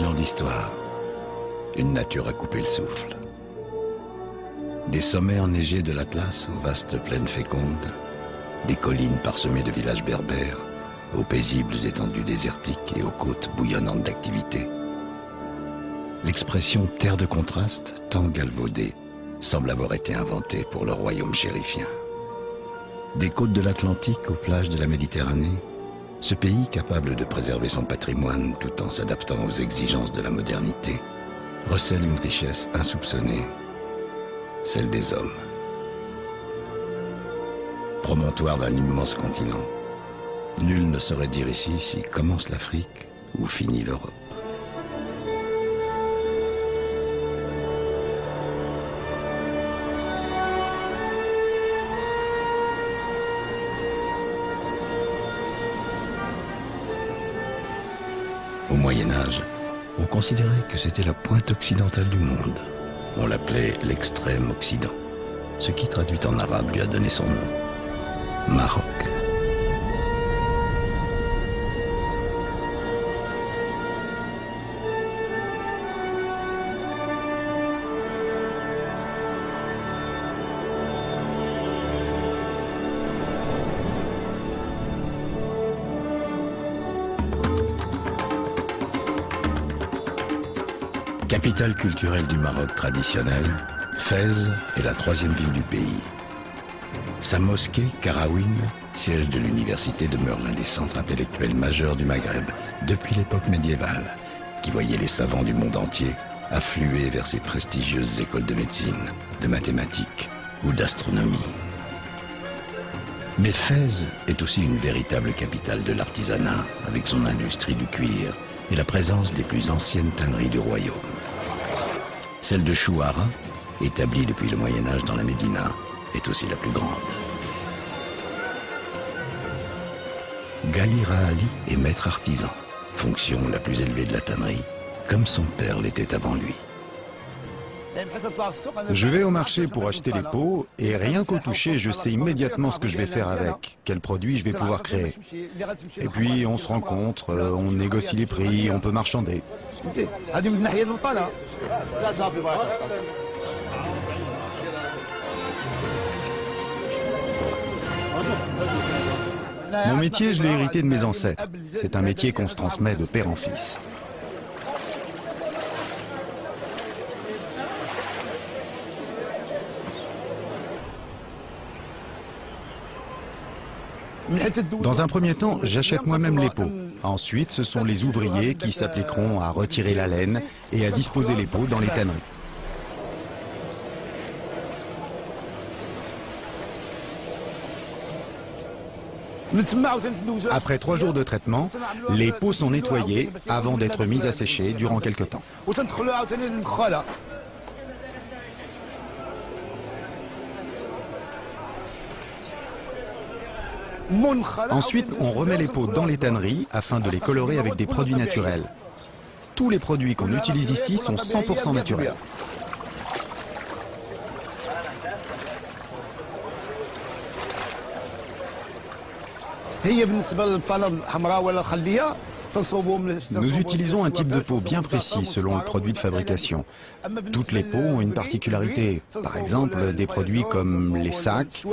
ans d'histoire, une nature à couper le souffle. Des sommets enneigés de l'Atlas aux vastes plaines fécondes, des collines parsemées de villages berbères, aux paisibles étendues désertiques et aux côtes bouillonnantes d'activité. L'expression « terre de contraste » tant galvaudée semble avoir été inventée pour le royaume chérifien. Des côtes de l'Atlantique aux plages de la Méditerranée, ce pays capable de préserver son patrimoine tout en s'adaptant aux exigences de la modernité recèle une richesse insoupçonnée, celle des hommes. Promontoire d'un immense continent, nul ne saurait dire ici si commence l'Afrique ou finit l'Europe. Au Moyen-Âge, on considérait que c'était la pointe occidentale du monde. On l'appelait l'extrême Occident, ce qui traduit en arabe lui a donné son nom, Maroc. Capitale culturelle du Maroc traditionnel, Fès est la troisième ville du pays. Sa mosquée, Karaouine, siège de l'université, demeure l'un des centres intellectuels majeurs du Maghreb depuis l'époque médiévale, qui voyait les savants du monde entier affluer vers ses prestigieuses écoles de médecine, de mathématiques ou d'astronomie. Mais Fès est aussi une véritable capitale de l'artisanat, avec son industrie du cuir et la présence des plus anciennes tanneries du royaume. Celle de Chouara, établie depuis le Moyen-Âge dans la Médina, est aussi la plus grande. Ghali Rahali est maître artisan, fonction la plus élevée de la tannerie, comme son père l'était avant lui. Je vais au marché pour acheter les peaux et rien qu'au toucher, je sais immédiatement ce que je vais faire avec, quel produit je vais pouvoir créer. Et puis on se rencontre, on négocie les prix, on peut marchander. Mon métier, je l'ai hérité de mes ancêtres. C'est un métier qu'on se transmet de père en fils. Dans un premier temps, j'achète moi-même les peaux. Ensuite, ce sont les ouvriers qui s'appliqueront à retirer la laine et à disposer les peaux dans les tanneries. Après 3 jours de traitement, les peaux sont nettoyées avant d'être mises à sécher durant quelques temps. Ensuite, on remet les peaux dans les tanneries afin de les colorer avec des produits naturels. Tous les produits qu'on utilise ici sont 100% naturels. Nous utilisons un type de peau bien précis selon le produit de fabrication. Toutes les peaux ont une particularité. Par exemple, des produits comme les sacs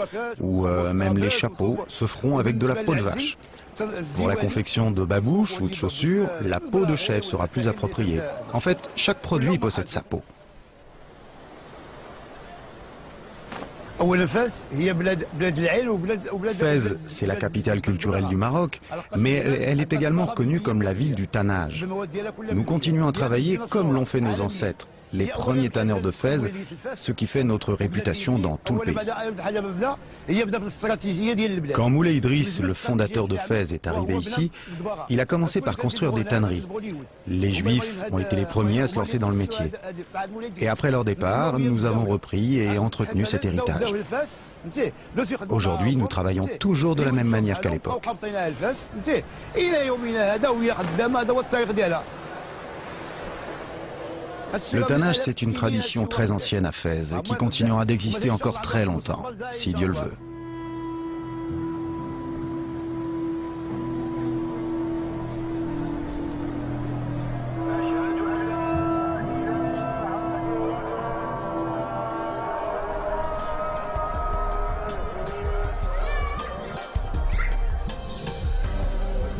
ou même les chapeaux se feront avec de la peau de vache. Pour la confection de babouches ou de chaussures, la peau de chèvre sera plus appropriée. En fait, chaque produit possède sa peau. Fès, c'est la capitale culturelle du Maroc, mais elle est également reconnue comme la ville du tannage. Nous continuons à travailler comme l'ont fait nos ancêtres, les premiers tanneurs de Fès, ce qui fait notre réputation dans tout le pays. Quand Moulay Idriss, le fondateur de Fès, est arrivé ici, il a commencé par construire des tanneries. Les Juifs ont été les premiers à se lancer dans le métier. Et après leur départ, nous avons repris et entretenu cet héritage. Aujourd'hui, nous travaillons toujours de la même manière qu'à l'époque. Le tannage, c'est une tradition très ancienne à Fès, qui continuera d'exister encore très longtemps, si Dieu le veut.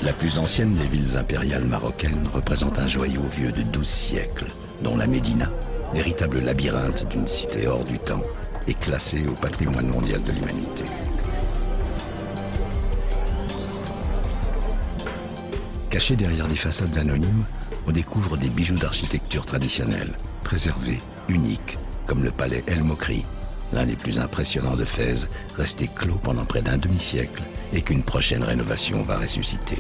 La plus ancienne des villes impériales marocaines représente un joyau vieux de 12 siècles, dont la Médina, véritable labyrinthe d'une cité hors du temps, est classée au patrimoine mondial de l'humanité. Cachés derrière des façades anonymes, on découvre des bijoux d'architecture traditionnelle, préservés, uniques, comme le palais El Mokri, l'un des plus impressionnants de Fès, resté clos pendant près d'un demi-siècle et qu'une prochaine rénovation va ressusciter.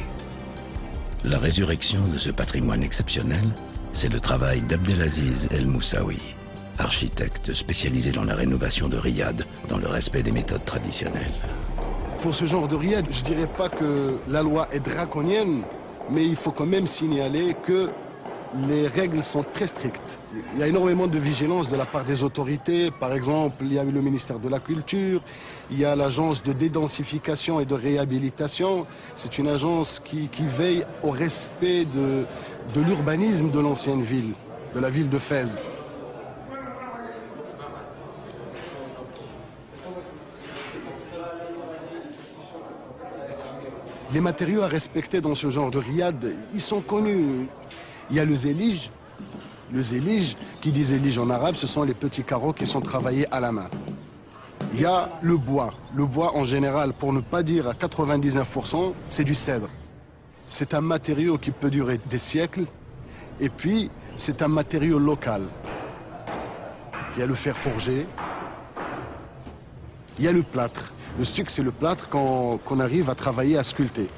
La résurrection de ce patrimoine exceptionnel, c'est le travail d'Abdelaziz El Moussaoui, architecte spécialisé dans la rénovation de Riyad dans le respect des méthodes traditionnelles. Pour ce genre de Riyad, je ne dirais pas que la loi est draconienne, mais il faut quand même signaler que les règles sont très strictes. Il y a énormément de vigilance de la part des autorités. Par exemple, il y a eu le ministère de la Culture, il y a l'agence de dédensification et de réhabilitation. C'est une agence qui veille au respect de l'urbanisme de l'ancienne ville, de la ville de Fès. Les matériaux à respecter dans ce genre de riad, ils sont connus. Il y a le zélige. Le zélige, qui dit zélige en arabe, ce sont les petits carreaux qui sont travaillés à la main. Il y a le bois. Le bois, en général, pour ne pas dire à 99%, c'est du cèdre. C'est un matériau qui peut durer des siècles. Et puis, c'est un matériau local. Il y a le fer forgé. Il y a le plâtre. Le stuc, c'est le plâtre qu'on arrive à travailler, à sculpter.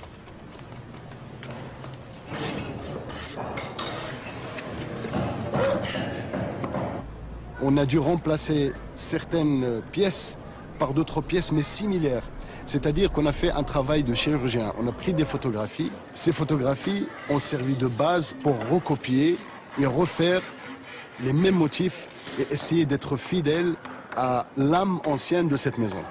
On a dû remplacer certaines pièces par d'autres pièces, mais similaires. C'est-à-dire qu'on a fait un travail de chirurgien. On a pris des photographies. Ces photographies ont servi de base pour recopier et refaire les mêmes motifs et essayer d'être fidèle à l'âme ancienne de cette maison.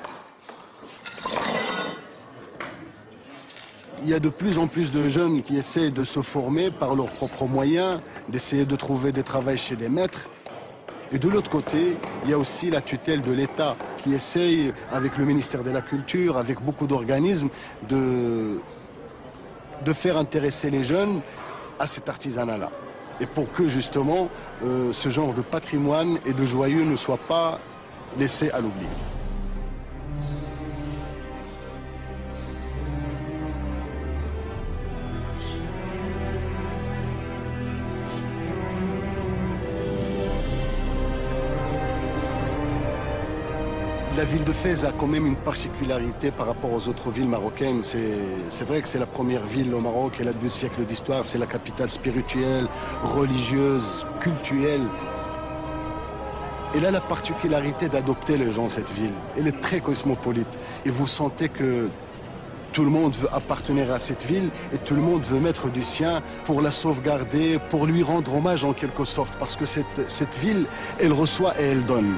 Il y a de plus en plus de jeunes qui essaient de se former par leurs propres moyens, d'essayer de trouver des travails chez des maîtres. Et de l'autre côté, il y a aussi la tutelle de l'État qui essaye, avec le ministère de la Culture, avec beaucoup d'organismes, de faire intéresser les jeunes à cet artisanat-là. Et pour que justement, ce genre de patrimoine et de joyaux ne soit pas laissé à l'oubli. La ville de Fès a quand même une particularité par rapport aux autres villes marocaines. C'est vrai que c'est la première ville au Maroc, elle a 2 siècles d'histoire, c'est la capitale spirituelle, religieuse, cultuelle. Elle a la particularité d'adopter les gens, cette ville. Elle est très cosmopolite. Et vous sentez que tout le monde veut appartenir à cette ville et tout le monde veut mettre du sien pour la sauvegarder, pour lui rendre hommage en quelque sorte. Parce que cette ville, elle reçoit et elle donne.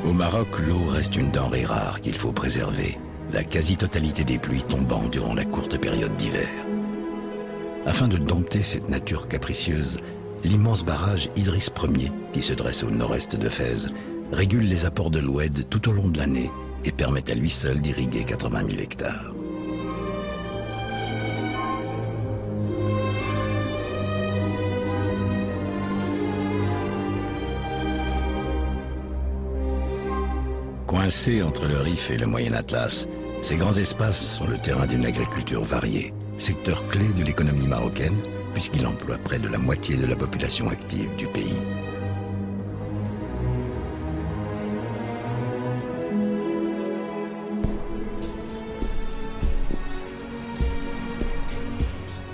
Au Maroc, l'eau reste une denrée rare qu'il faut préserver, la quasi-totalité des pluies tombant durant la courte période d'hiver. Afin de dompter cette nature capricieuse, l'immense barrage Idriss Ier, qui se dresse au nord-est de Fès, régule les apports de l'Oued tout au long de l'année et permet à lui seul d'irriguer 80 000 hectares. Coincés entre le Rif et le Moyen Atlas, ces grands espaces sont le terrain d'une agriculture variée, secteur clé de l'économie marocaine, puisqu'il emploie près de la moitié de la population active du pays.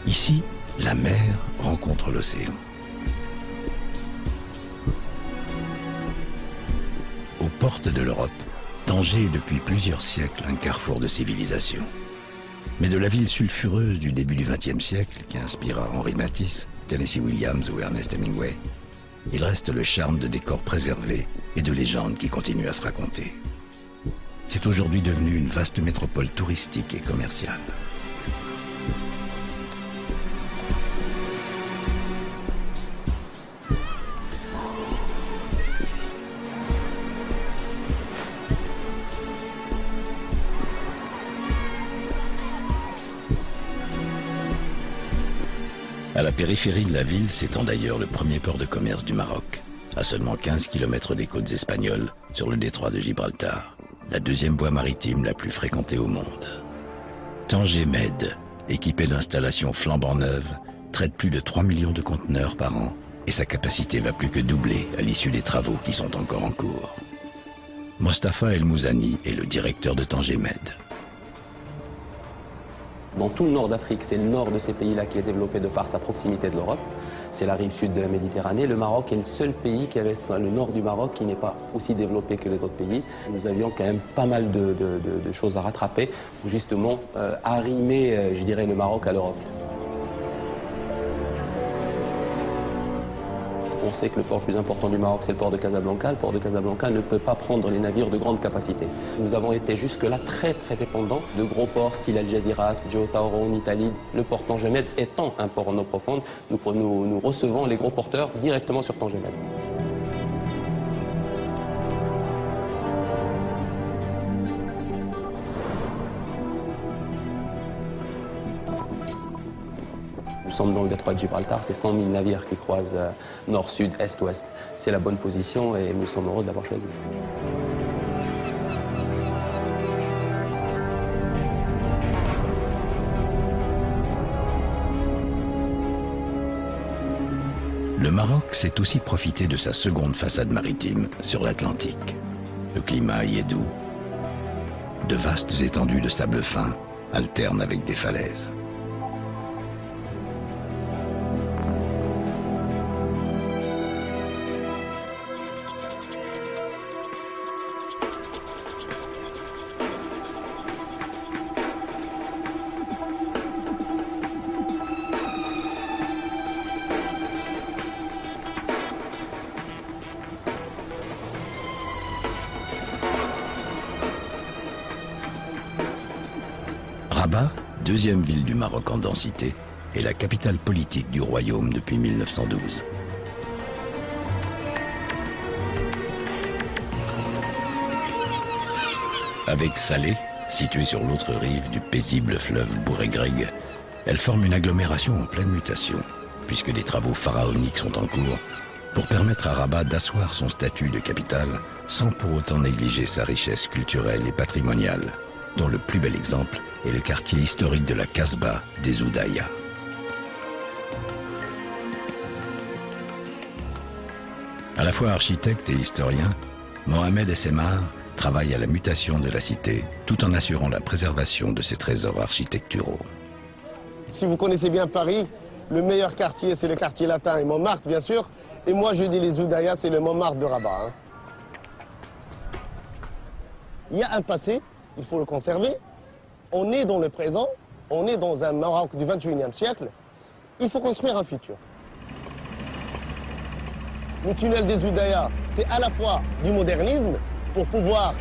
Ici, la mer rencontre l'océan. Aux portes de l'Europe, Tanger est depuis plusieurs siècles un carrefour de civilisation. Mais de la ville sulfureuse du début du XXe siècle, qui inspira Henri Matisse, Tennessee Williams ou Ernest Hemingway, il reste le charme de décors préservés et de légendes qui continuent à se raconter. C'est aujourd'hui devenu une vaste métropole touristique et commerciale. À la périphérie de la ville s'étend d'ailleurs le premier port de commerce du Maroc, à seulement 15 km des côtes espagnoles, sur le détroit de Gibraltar, la deuxième voie maritime la plus fréquentée au monde. Tanger Med, équipé d'installations flambant neuves, traite plus de 3 millions de conteneurs par an et sa capacité va plus que doubler à l'issue des travaux qui sont encore en cours. Mostafa El Mouzani est le directeur de Tanger Med. Dans tout le nord d'Afrique, c'est le nord de ces pays-là qui est développé de par sa proximité de l'Europe. C'est la rive sud de la Méditerranée. Le Maroc est le seul pays qui avait le nord du Maroc qui n'est pas aussi développé que les autres pays. Nous avions quand même pas mal de choses à rattraper pour justement arrimer, je dirais, le Maroc à l'Europe. On sait que le port le plus important du Maroc, c'est le port de Casablanca. Le port de Casablanca ne peut pas prendre les navires de grande capacité. Nous avons été jusque-là très dépendants de gros ports style Algeciras, Ceuta, Oron, Italie. Le port Tanger Med étant un port en eau profonde, nous recevons les gros porteurs directement sur Tanger Med. Nous sommes dans le détroit de Gibraltar, c'est 100 000 navires qui croisent nord, sud, est, ouest. C'est la bonne position et nous sommes heureux de l'avoir choisi. Le Maroc sait aussi profiter de sa seconde façade maritime sur l'Atlantique. Le climat y est doux. De vastes étendues de sable fin alternent avec des falaises. Rabat, deuxième ville du Maroc en densité, est la capitale politique du royaume depuis 1912. Avec Salé, située sur l'autre rive du paisible fleuve Bouregreg, elle forme une agglomération en pleine mutation, puisque des travaux pharaoniques sont en cours pour permettre à Rabat d'asseoir son statut de capitale sans pour autant négliger sa richesse culturelle et patrimoniale, dont le plus bel exemple est le quartier historique de la Casbah des Oudaya. À la fois architecte et historien, Mohamed Essemar travaille à la mutation de la cité tout en assurant la préservation de ses trésors architecturaux. Si vous connaissez bien Paris, le meilleur quartier c'est le quartier latin et Montmartre bien sûr, et moi je dis les Oudaya c'est le Montmartre de Rabat. Il y a un passé, il faut le conserver. On est dans le présent, on est dans un Maroc du 21e siècle. Il faut construire un futur. Le tunnel des Oudaya, c'est à la fois du modernisme pour pouvoir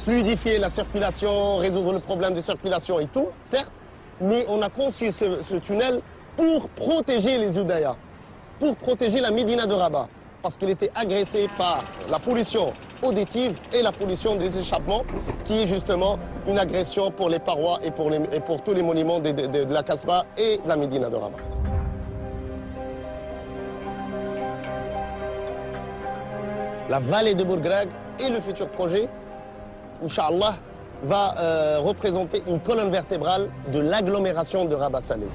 fluidifier la circulation, résoudre le problème de circulation et tout, certes, mais on a conçu ce tunnel pour protéger les Oudaya, pour protéger la Médina de Rabat, parce qu'elle était agressée par la pollution auditive et la pollution des échappements, qui est justement une agression pour les parois et pour tous les monuments de la Casbah et de la Médina de Rabat. La vallée de Bouregreg et le futur projet, Inch'Allah, va représenter une colonne vertébrale de l'agglomération de Rabat Salé.